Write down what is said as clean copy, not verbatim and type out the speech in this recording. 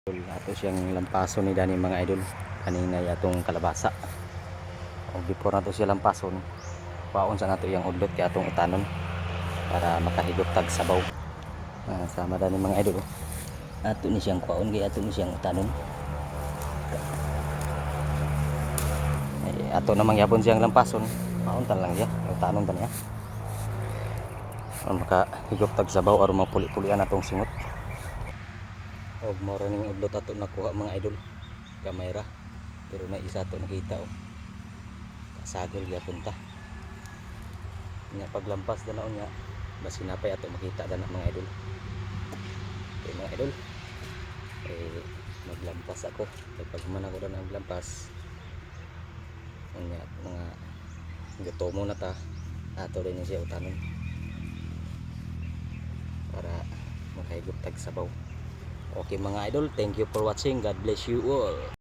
Ato siyang lampason ni Dani mga idol. Kanina atong kalabasa. O before nato siya lampason, paon sa nato yang udlot kay atong utanon para makahigop tag sabaw. Sama Dani mga idol. Ato ni siyang paon kay ato ni siyang utanon. Ato namang yapon siyang lampason. Paon tan lang siya, utanon tan niya. Makahigop tag sabaw aron mapuli-pulian atong singot. Og mao ning udlot ato nakuha mga idol. Kamera. Pero na isa to nakita kasagol gyapon ta. Nya paglampas danaon nya basi napay ato makita dana mga idol. Okay mga idol. Maglampas ako. Pag man ako dana maglampas. Nya mga gutomo na ta. Ato rin siya utanon. Para makahigop tag sabaw. Okay mga idol, thank you for watching. God bless you all.